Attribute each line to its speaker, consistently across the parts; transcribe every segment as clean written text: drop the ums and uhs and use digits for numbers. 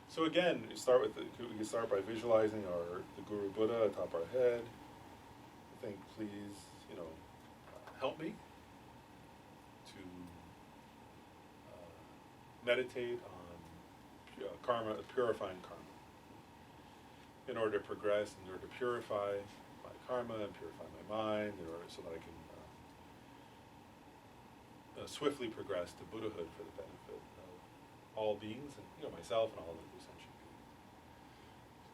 Speaker 1: So again, we can start by visualizing the Guru Buddha atop our head. Think, please, help me to meditate on karma, purifying karma. In order to progress, in order to purify my karma and purify my mind, so that I can swiftly progress to Buddhahood for the benefit of all beings, and myself and all of the sentient beings.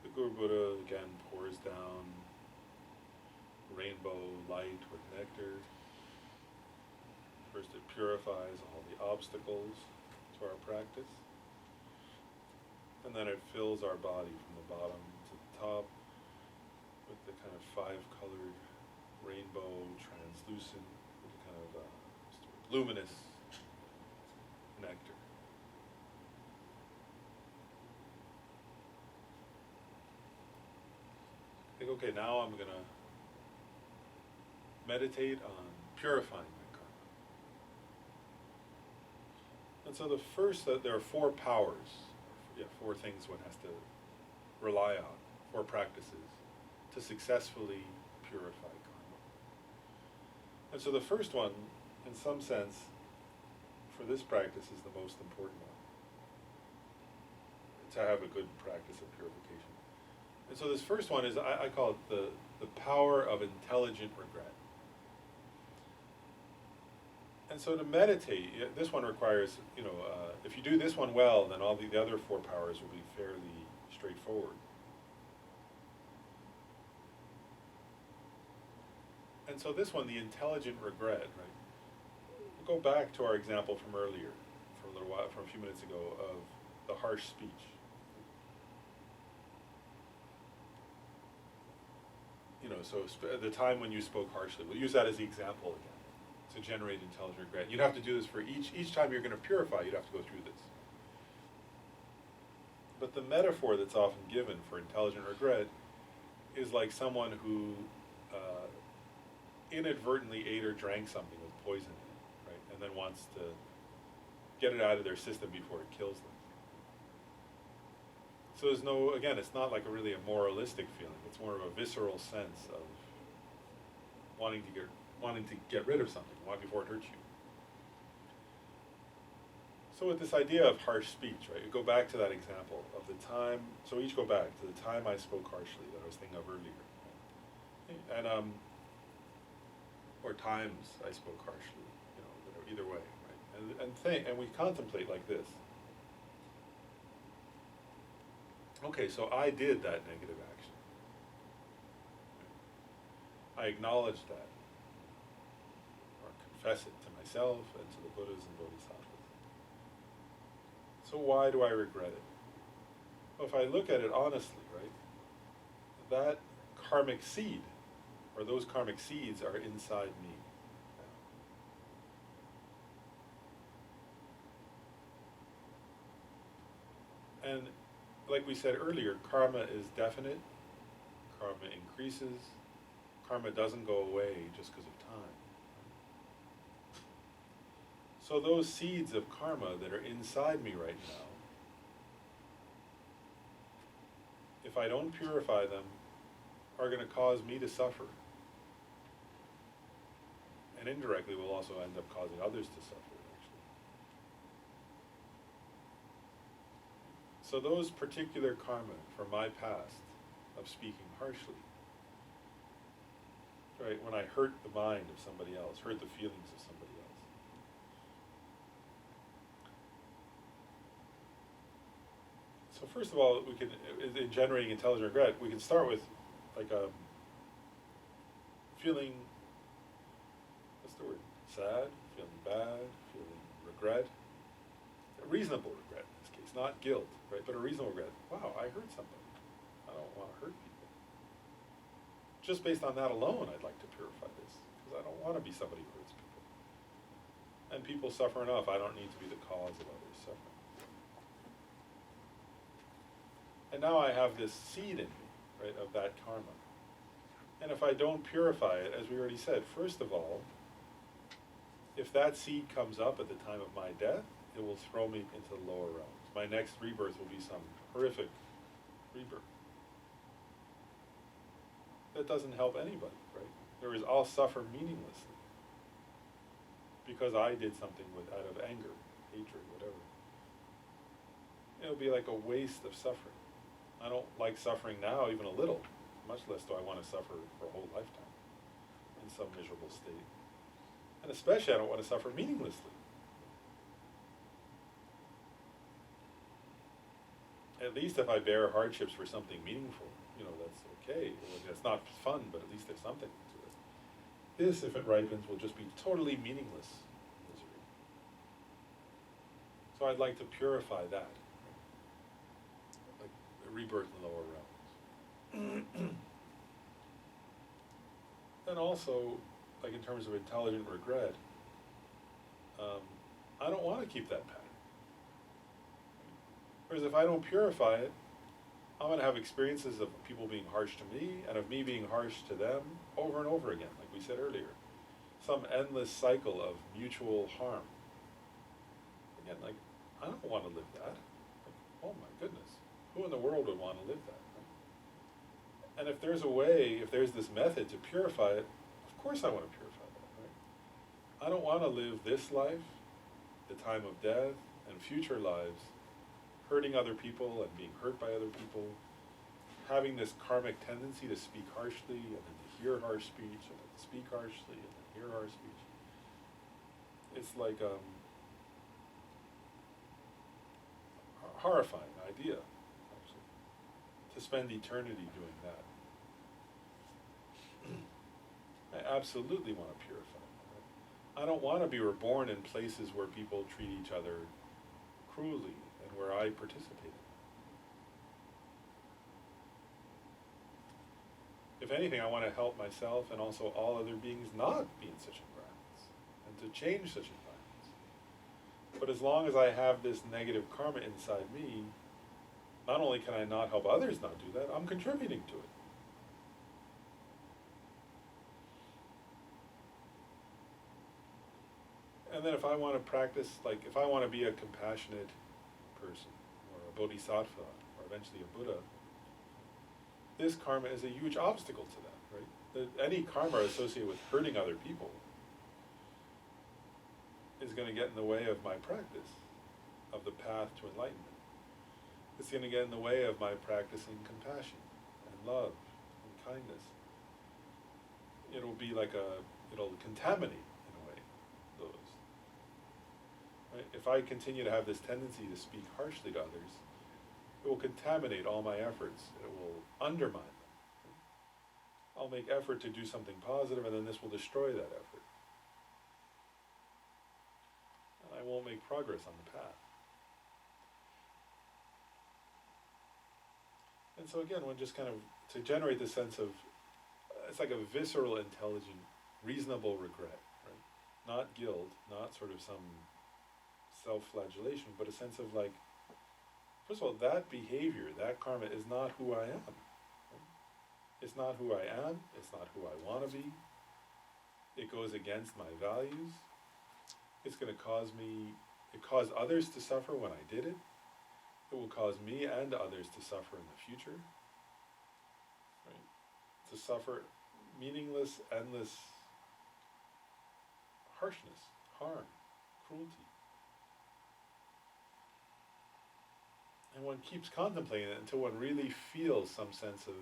Speaker 1: The Guru Buddha again pours down rainbow light with nectar. First, it purifies all the obstacles to our practice, and then it fills our body from the bottom to the top with the kind of five-colored rainbow, translucent, with the kind of luminous nectar. Think, okay, now I'm going to meditate on purifying my karma. And so the first, there are four powers, four things one has to rely on, four practices, to successfully purify karma. And so the first one, in some sense, for this practice is the most important one, to have a good practice of purification. And so this first one is, I call it the power of intelligent regret. And so to meditate, this one requires, if you do this one well, then all the other four powers will be fairly straightforward. And so this one, the intelligent regret, right? We'll go back to our example from earlier, from a few minutes ago, of the harsh speech. So the time when you spoke harshly, we'll use that as the example again, to generate intelligent regret. You'd have to do this for each time you're going to purify, you'd have to go through this. But the metaphor that's often given for intelligent regret is like someone who inadvertently ate or drank something with poison in it, right? And then wants to get it out of their system before it kills them. So it's not like really a moralistic feeling. It's more of a visceral sense of wanting to get rid of something, before it hurts you. So with this idea of harsh speech, right, you go back to that example of the time, so each go back to the time I spoke harshly that I was thinking of earlier. Right? And, or times I spoke harshly, either way, right? And we contemplate like this. Okay, so I did that negative action. I acknowledge that, or confess it to myself and to the Buddhas and Bodhisattvas. So why do I regret it? Well, if I look at it honestly, right, that karmic seed, or those karmic seeds are inside me. And like we said earlier, karma is definite, karma increases, karma doesn't go away just because of time. So those seeds of karma that are inside me right now, if I don't purify them, are going to cause me to suffer. And indirectly will also end up causing others to suffer, actually. So those particular karma from my past of speaking harshly, right, when I hurt the mind of somebody else, hurt the feelings of somebody else. So first of all, we can, in generating intelligent regret, we can start with like a feeling, what's the word, sad, feeling bad, feeling regret, a reasonable regret in this case, not guilt, right, but a reasonable regret. Wow, I hurt somebody. I don't want to hurt people. Just based on that alone, I'd like to purify this, because I don't want to be somebody who hurts people. And people suffer enough, I don't need to be the cause of others suffering. And now I have this seed in me, right, of that karma. And if I don't purify it, as we already said, first of all, if that seed comes up at the time of my death, it will throw me into the lower realms. My next rebirth will be some horrific rebirth. That doesn't help anybody, right? There is, I'll suffer meaninglessly because I did something out of anger, hatred, whatever. It'll be like a waste of suffering. I don't like suffering now, even a little. Much less do I want to suffer for a whole lifetime in some miserable state. And especially I don't want to suffer meaninglessly. At least if I bear hardships for something meaningful, that's okay. It's not fun, but at least there's something to it. This, if it ripens, will just be totally meaningless misery. So I'd like to purify that, like a rebirth in the lower realms. And also, like in terms of intelligent regret, I don't want to keep that pattern. Whereas if I don't purify it, I'm going to have experiences of people being harsh to me and of me being harsh to them over and over again, like we said earlier. Some endless cycle of mutual harm. Again, like, I don't want to live that. Like, oh my goodness, who in the world would want to live that? Right? And if there's a way, if there's this method to purify it, of course I want to purify that, right? I don't want to live this life, the time of death, and future lives hurting other people and being hurt by other people, having this karmic tendency to speak harshly and then to hear harsh speech and then to speak harshly and then hear harsh speech. It's like a horrifying idea, actually, to spend eternity doing that. I absolutely want to purify. Right? I don't want to be reborn in places where people treat each other cruelly and where I participate in. If anything, I want to help myself and also all other beings not be in such environments and to change such environments. But as long as I have this negative karma inside me, not only can I not help others not do that, I'm contributing to it. And then if I want to practice, like if I want to be a compassionate person, or a bodhisattva, or eventually a Buddha, this karma is a huge obstacle to that, right? Any karma associated with hurting other people is going to get in the way of my practice, of the path to enlightenment. It's going to get in the way of my practicing compassion, and love, and kindness. It'll be like it'll contaminate, in a way, those. Right? If I continue to have this tendency to speak harshly to others, it will contaminate all my efforts. It will undermine them. I'll make effort to do something positive, and then this will destroy that effort. And I won't make progress on the path. And so again, when just kind of, to generate this sense of, it's like a visceral, intelligent, reasonable regret, right? Not guilt, not sort of some self-flagellation, but a sense of like, first of all, that behavior, that karma is not who I am. Right? It's not who I am, it's not who I want to be. It goes against my values. It's going to cause me, it caused others to suffer when I did it. It will cause me and others to suffer in the future. Right? To suffer meaningless, endless harshness, harm, cruelty. And one keeps contemplating it until one really feels some sense of,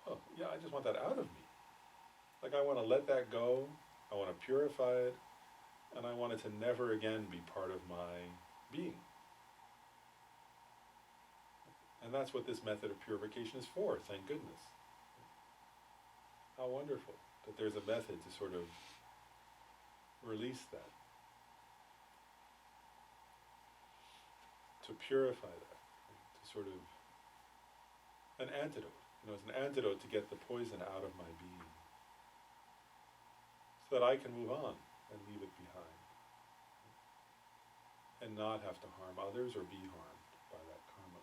Speaker 1: oh, yeah, I just want that out of me. Like I want to let that go, I want to purify it, and I want it to never again be part of my being. And that's what this method of purification is for, thank goodness. How wonderful that there's a method to sort of release that, to purify that, to sort of, an antidote. It's an antidote to get the poison out of my being, so that I can move on and leave it behind, and not have to harm others or be harmed by that karma.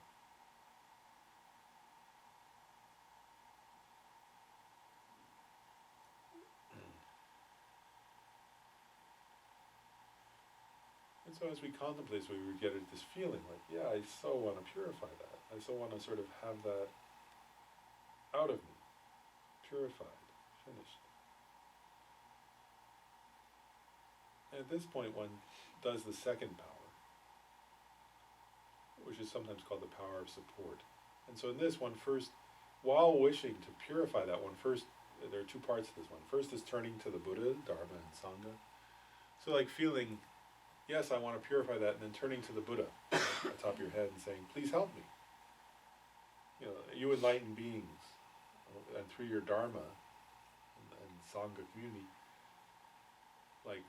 Speaker 1: And so as we contemplate, so we would get this feeling like, yeah, I so want to purify that. I so want to sort of have that out of me, purified, finished. And at this point, one does the second power, which is sometimes called the power of support. And so in this one, first, while wishing to purify that one, first, there are two parts to this one. First is turning to the Buddha, Dharma, and Sangha. So like feeling, yes, I want to purify that, and then turning to the Buddha at the top of your head and saying, please help me. You know, you enlightened beings, and through your Dharma and Sangha community, like,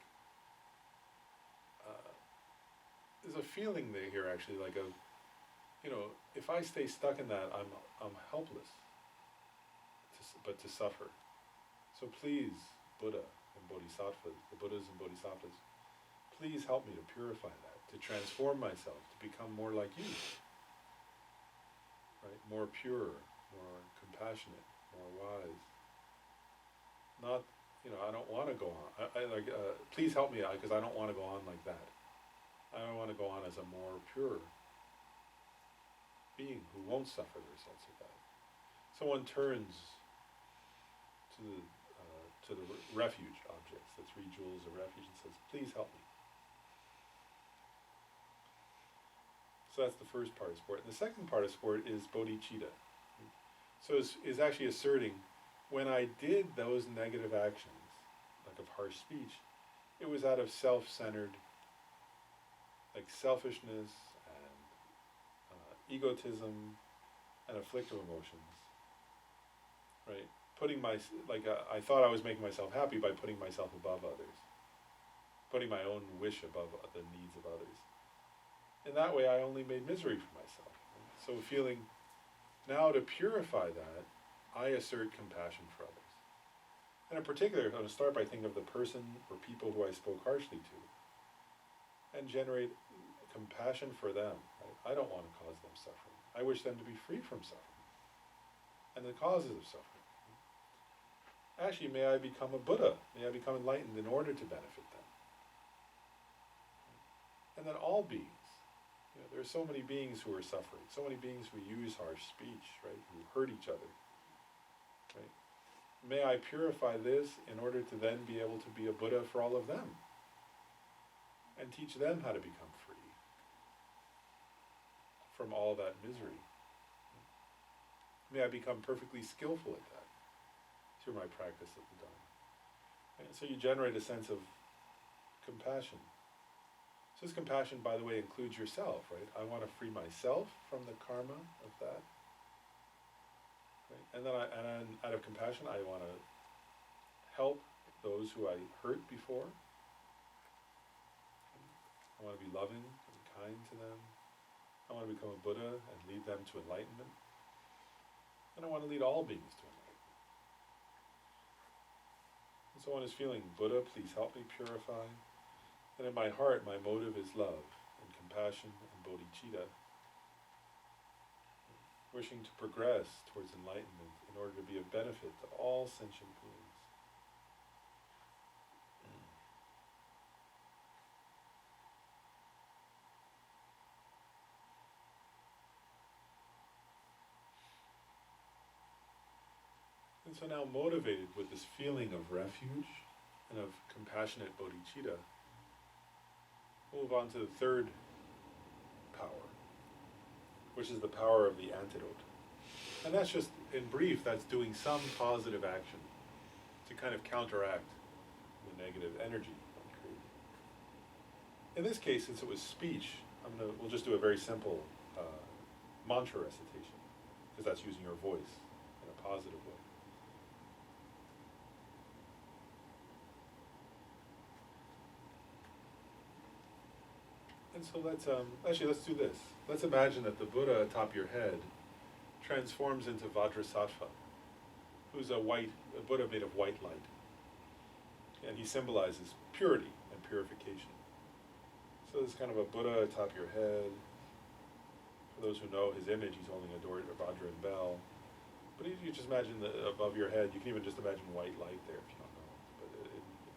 Speaker 1: there's a feeling there here actually, like a, you know, if I stay stuck in that, I'm helpless, but to suffer. So please, Buddha and Bodhisattvas, the Buddhas and Bodhisattvas, please help me to purify that, to transform myself, to become more like you, right? More pure, more compassionate, more wise. Not, you know, I don't want to go on. Please help me, because I don't want to go on like that. I want to go on as a more pure being who won't suffer the results of that. So one turns to the refuge objects, the three jewels of refuge, and says, please help me. So that's the first part of sport. And the second part of sport is bodhicitta. So is actually asserting, when I did those negative actions, like of harsh speech, it was out of self-centered, like selfishness and egotism and afflictive emotions, right? I thought I was making myself happy by putting myself above others, putting my own wish above the needs of others. In that way, I only made misery for myself. So feeling, now to purify that, I assert compassion for others. And in particular, I'm going to start by thinking of the person or people who I spoke harshly to, and generate compassion for them. Right? I don't want to cause them suffering. I wish them to be free from suffering and the causes of suffering. Actually, may I become a Buddha, may I become enlightened in order to benefit them. And then all beings, you know, there are so many beings who are suffering, so many beings who use harsh speech, right, who hurt each other. Right? May I purify this in order to then be able to be a Buddha for all of them, and teach them how to become free from all that misery. May I become perfectly skillful at that through my practice of the Dharma. And so you generate a sense of compassion. So this compassion, by the way, includes yourself, right? I want to free myself from the karma of that. Right? And then out of compassion, I want to help those who I hurt before. I want to be loving and kind to them. I want to become a Buddha and lead them to enlightenment. And I want to lead all beings to enlightenment. And so one is feeling, Buddha, please help me purify. And in my heart, my motive is love and compassion and bodhicitta, wishing to progress towards enlightenment in order to be of benefit to all sentient beings. And so now, motivated with this feeling of refuge and of compassionate bodhicitta, we'll move on to the third power, which is the power of the antidote. And that's just, in brief, that's doing some positive action to kind of counteract the negative energy I'm creating. In this case, since it was speech, we'll just do a very simple mantra recitation, because that's using your voice in a positive way. And so let's do this. Let's imagine that the Buddha atop your head transforms into Vajrasattva, who's a Buddha made of white light. And he symbolizes purity and purification. So there's kind of a Buddha atop your head. For those who know his image, he's holding a Vajra and bell. But you just imagine above your head, you can even just imagine white light there if you don't know. But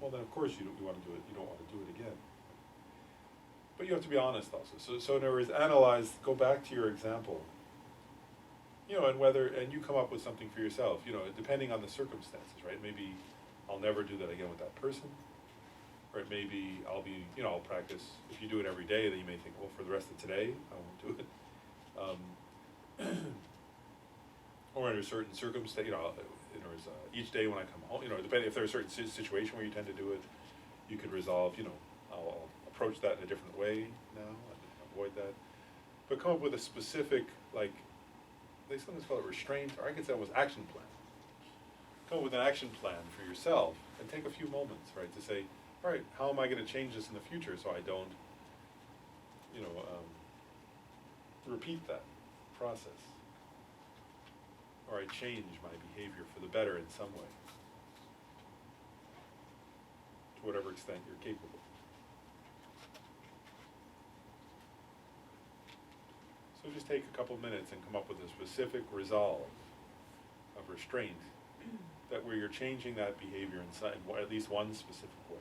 Speaker 1: well then of course you want to do it, you don't want to do it again. But you have to be honest also. So in other words, analyze, go back to your example, and you come up with something for yourself, depending on the circumstances, right? Maybe I'll never do that again with that person, or maybe I'll practice. If you do it every day, then you may think, well, for the rest of today, I won't do it. Or under certain circumstances, each day when I come home, depending if there's a certain situation where you tend to do it, you could resolve, I'll approach that in a different way now and avoid that. But come up with a specific, they sometimes call it restraint, or I could say almost action plan. Come up with an action plan for yourself and take a few moments, right, to say, all right, how am I going to change this in the future so I don't, repeat that process? Or I change my behavior for the better in some way, to whatever extent you're capable. So just take a couple minutes and come up with a specific resolve of restraint, that where you're changing that behavior in at least one specific way.